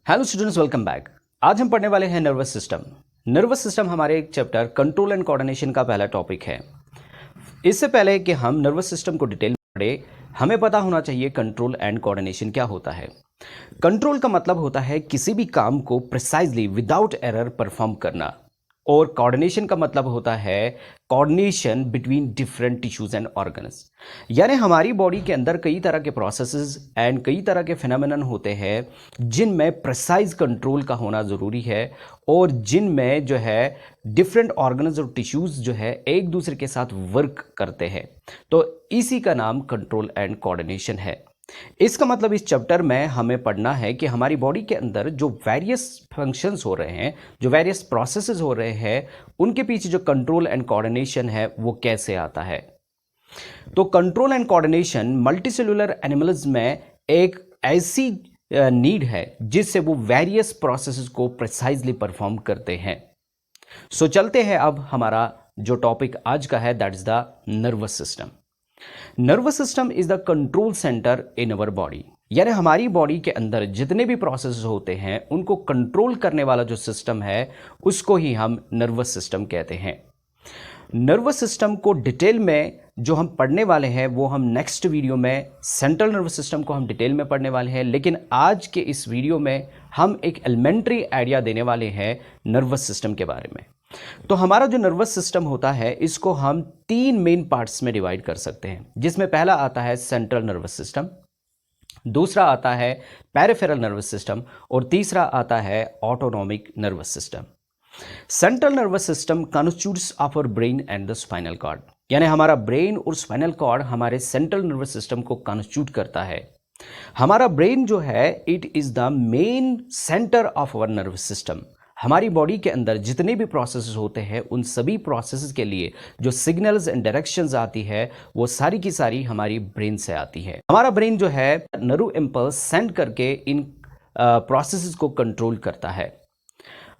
Hello students, welcome back. आज हम पढ़ने वाले हैं नर्वस सिस्टम। नर्वस सिस्टम हमारे एक चैप्टर कंट्रोल एंड कोऑर्डिनेशन का पहला टॉपिक है। इससे पहले कि हम नर्वस सिस्टम को डिटेल में पढ़े, हमें पता होना चाहिए कंट्रोल एंड कोऑर्डिनेशन क्या होता है। कंट्रोल का मतलब होता है किसी भी काम को प्रिसाइजली विदाउट एरर परफॉर्म करना, और कोऑर्डिनेशन का मतलब होता है coordination between different tissues and organs. यानी हमारी बॉडी के अंदर कई तरह के प्रोसेसेस एंड कई तरह के फिनोमेनन होते हैं जिनमें प्रिसाइज कंट्रोल का होना ज़रूरी है, और जिनमें जो है डिफरेंट ऑर्गन्स और टिश्यूज जो है एक दूसरे के साथ वर्क करते हैं। तो इसी का नाम कंट्रोल एंड कोऑर्डिनेशन है। इसका मतलब इस चैप्टर में हमें पढ़ना है कि हमारी बॉडी के अंदर जो वेरियस फंक्शंस हो रहे हैं, जो वेरियस प्रोसेसेस हो रहे हैं, उनके पीछे जो कंट्रोल एंड कोऑर्डिनेशन है वो कैसे आता है। तो control and coordination multicellular animals में एक ऐसी नीड है जिससे वो वेरियस प्रोसेसेस को प्रिसाइजली परफॉर्म करते हैं। सो चलते हैं अब हमारा जो टॉपिक आज का है, that is the nervous system. Nervous system is the control centre in our body. यानी हमारी बॉडी के अंदर जितने भी प्रोसेस होते हैं उनको कंट्रोल करने वाला जो सिस्टम है उसको ही हम नर्वस सिस्टम कहते हैं। नर्वस सिस्टम को डिटेल में जो हम पढ़ने वाले हैं वो हम नेक्स्ट वीडियो में सेंट्रल नर्वस सिस्टम को हम डिटेल में पढ़ने वाले हैं, लेकिन आज के इस वीडियो में हम एक एलिमेंट्री आइडिया देने वाले हैं नर्वस सिस्टम के बारे में। तो हमारा जो नर्वस सिस्टम होता है इसको हम तीन मेन पार्ट्स में डिवाइड कर सकते हैं, जिसमें पहला आता है सेंट्रल नर्वस सिस्टम, दूसरा आता है पेरिफेरल नर्वस सिस्टम, और तीसरा आता है autonomic nervous system. Central nervous system constitutes of our brain and the spinal cord. यानी हमारा ब्रेन और स्पाइनल कॉर्ड हमारे सेंट्रल नर्वस सिस्टम को कॉन्स्टिट्यूट करता है। हमारा ब्रेन जो है it is the main centre of our nervous system. हमारी बॉडी के अंदर जितने भी प्रोसेसेस होते हैं उन सभी प्रोसेसेस के लिए जो सिग्नल्स एंड डायरेक्शंस आती है वो सारी की सारी हमारी ब्रेन से आती है। हमारा ब्रेन जो है नर्व इंपल्स सेंड करके इन प्रोसेसेस को कंट्रोल करता है।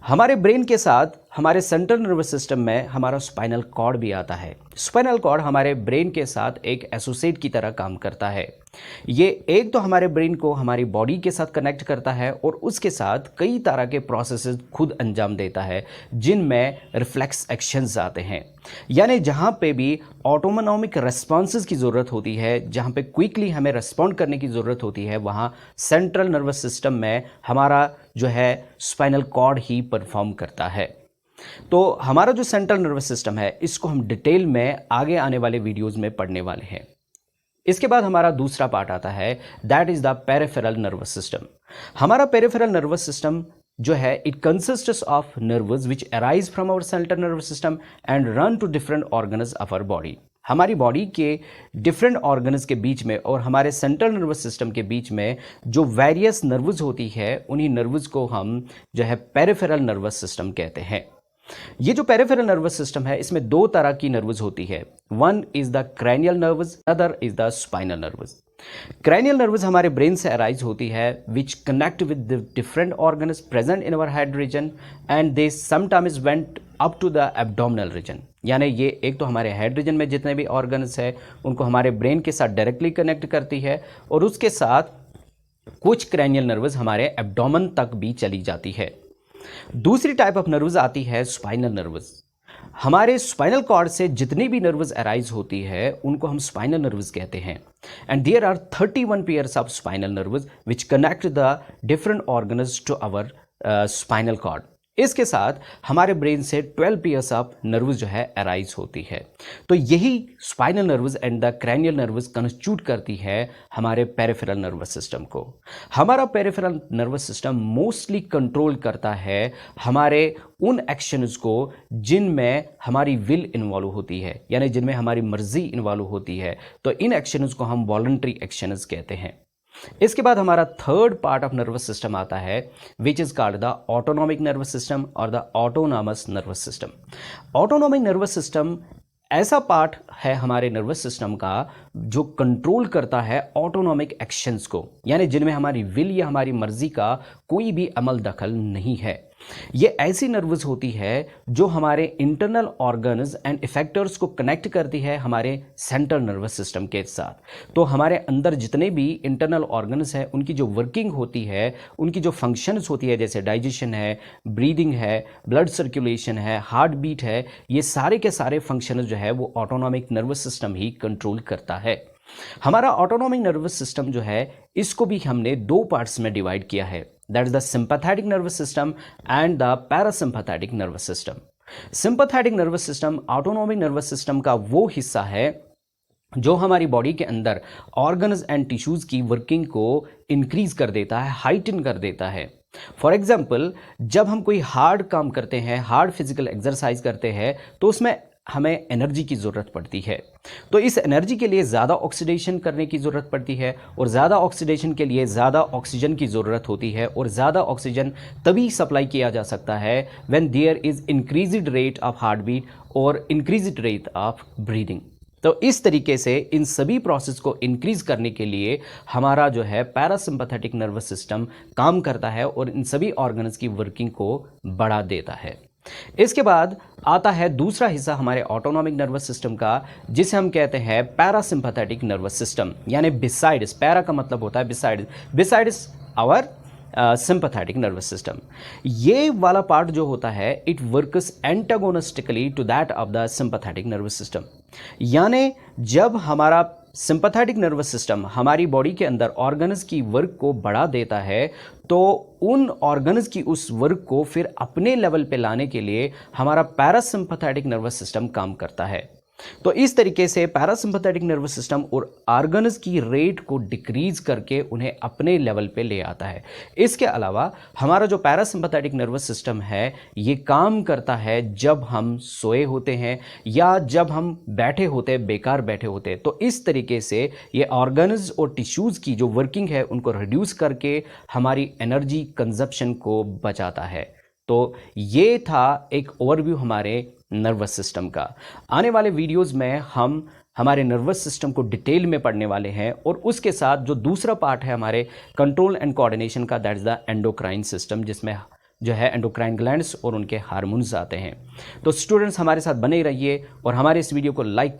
हमारे ब्रेन के साथ हमारे सेंट्रल नर्वस सिस्टम में हमारा स्पाइनल कॉर्ड भी आता है। स्पाइनल कॉर्ड हमारे ब्रेन के साथ एक एसोसिएट की तरह काम करता है। ये एक तो हमारे ब्रेन को हमारी बॉडी के साथ कनेक्ट करता है और उसके साथ कई तरह के प्रोसेसेस खुद अंजाम देता है जिनमें रिफ्लेक्स एक्शंस आते हैं। यानी जहाँ पे भी ऑटोनॉमिक रेस्पॉन्सेज की ज़रूरत होती है, जहाँ पे क्विकली हमें रेस्पॉन्ड करने की ज़रूरत होती है, वहाँ सेंट्रल नर्वस सिस्टम में हमारा जो है स्पाइनल कॉर्ड ही परफॉर्म करता है। तो हमारा जो सेंट्रल नर्वस सिस्टम है इसको हम डिटेल में आगे आने वाले वीडियोस में पढ़ने वाले हैं। इसके बाद हमारा दूसरा पार्ट आता है, that is the peripheral nervous system. हमारा पेरिफेरल नर्वस सिस्टम जो है it consists of nerves which arise from our central nervous system and run to different organs of our body. हमारी बॉडी के डिफरेंट ऑर्गन्स के बीच में और हमारे सेंट्रल नर्वस सिस्टम के बीच में जो वेरियस नर्व्स होती है उन्हीं नर्व्स को हम जो है पेरिफेरल नर्वस सिस्टम कहते हैं। ये जो पेरिफेरल नर्वस सिस्टम है इसमें दो तरह की नर्व्स होती है। One is the cranial nerves, other is the spinal nerves. Cranial nerves हमारे ब्रेन से अराइज होती है which connect with the different organs present in our head region and they sometimes went up to the abdominal region. यानी ये एक तो हमारे head region में जितने भी ऑर्गन्स है उनको हमारे ब्रेन के साथ डायरेक्टली कनेक्ट करती है, और उसके साथ कुछ क्रैनियल नर्व्स हमारे एब्डोमेन तक भी चली जाती है। दूसरी टाइप ऑफ नर्व्स आती है स्पाइनल नर्व्स। हमारे स्पाइनल कॉर्ड से जितनी भी नर्व्स अराइज होती है उनको हम स्पाइनल नर्व्स कहते हैं। And there are 31 pairs of spinal nerves which connect the different organs to our spinal cord. इसके साथ हमारे ब्रेन से 12 पेयर्स ऑफ नर्व्स जो है अराइज होती है। तो यही spinal nerves and the cranial nerves constitute करती है हमारे पेरिफेरल नर्वस सिस्टम को। हमारा peripheral nervous system mostly control करता है हमारे उन एक्शंस को जिनमें हमारी विल इन्वॉल्व होती है, यानी जिनमें हमारी मर्जी इन्वॉल्व होती है। तो इन एक्शंस को हम वॉलंटरी एक्शंस कहते हैं। इसके बाद हमारा third part of nervous system आता है which is called the autonomic nervous system और the autonomous nervous system. Autonomic nervous system ऐसा पार्ट है हमारे नर्वस सिस्टम का जो कंट्रोल करता है ऑटोनॉमिक एक्शंस को, यानी जिनमें हमारी विल या हमारी मर्जी का कोई भी अमल दखल नहीं है। ये ऐसी नर्व्स होती है जो हमारे इंटरनल ऑर्गन्स एंड इफेक्टर्स को कनेक्ट करती है हमारे सेंट्रल नर्वस सिस्टम के साथ। तो हमारे अंदर जितने भी इंटरनल ऑर्गन्स हैं उनकी जो वर्किंग होती है, उनकी जो फंक्शंस होती है, जैसे डाइजेशन है, ब्रीदिंग है, ब्लड सर्कुलेशन है, हार्ट बीट है, ये सारे के सारे फंक्शंस जो है वो ऑटोनॉमिक नर्वस सिस्टम ही कंट्रोल करता है। हमारा ऑटोनॉमिक नर्वस सिस्टम जो है इसको भी हमने दो पार्ट्स में डिवाइड किया है, that is the sympathetic nervous system and the parasympathetic nervous system. Sympathetic nervous system autonomic nervous system का वो हिस्सा है जो हमारी बॉडी के अंदर ऑर्गन्स एंड टिश्यूज की वर्किंग को इंक्रीज कर देता है, हाइटन कर देता है। फॉर एग्जाम्पल, जब हम कोई हार्ड काम करते हैं, हार्ड फिजिकल एक्सरसाइज करते हैं, तो उसमें हमें एनर्जी की ज़रूरत पड़ती है। तो इस एनर्जी के लिए ज़्यादा ऑक्सीडेशन करने की ज़रूरत पड़ती है, और ज़्यादा ऑक्सीडेशन के लिए ज़्यादा ऑक्सीजन की ज़रूरत होती है, और ज़्यादा ऑक्सीजन तभी सप्लाई किया जा सकता है when there is increased rate of heart beat और इंक्रीज्ड रेट ऑफ ब्रीदिंग। तो इस तरीके से इन सभी प्रोसेस को इंक्रीज करने के लिए हमारा जो है पैरासिम्पैथेटिक नर्वस सिस्टम काम करता है और इन सभी ऑर्गन्स की वर्किंग को बढ़ा देता है। इसके बाद आता है दूसरा हिस्सा हमारे ऑटोनॉमिक नर्वस सिस्टम का, जिसे हम कहते हैं पैरासिम्पैथेटिक नर्वस सिस्टम, यानी बिसाइड्स। पैरा का मतलब होता है besides our sympathetic nervous system. ये वाला पार्ट जो होता है it works antagonistically to that of the sympathetic nervous system. यानी जब हमारा सिंपैथेटिक नर्वस सिस्टम हमारी बॉडी के अंदर ऑर्गन्स की वर्क को बढ़ा देता है, तो उन ऑर्गन्स की उस वर्क को फिर अपने लेवल पे लाने के लिए हमारा पैरासिम्पैथेटिक नर्वस सिस्टम काम करता है। तो इस तरीके से पैरासिम्पैथेटिक नर्वस सिस्टम और ऑर्गन्स की रेट को डिक्रीज करके उन्हें अपने लेवल पे ले आता है। इसके अलावा हमारा जो पैरासिम्पैथेटिक नर्वस सिस्टम है ये काम करता है जब हम सोए होते हैं या जब हम बैठे होते हैं, बेकार बैठे होते हैं। तो इस तरीके से ये ऑर्गन्स और टिश्यूज़ की जो वर्किंग है उनको रिड्यूस करके हमारी एनर्जी कंजप्शन को बचाता है। तो ये था एक ओवरव्यू हमारे नर्वस सिस्टम का। आने वाले वीडियोस में हम हमारे नर्वस सिस्टम को डिटेल में पढ़ने वाले हैं, और उसके साथ जो दूसरा पार्ट है हमारे कंट्रोल एंड कोऑर्डिनेशन का, that is the endocrine system, जिसमें जो है एंडोक्राइन ग्लैंड्स और उनके हार्मोन्स आते हैं। तो स्टूडेंट्स हमारे साथ बने रहिए और हमारे इस वीडियो को लाइक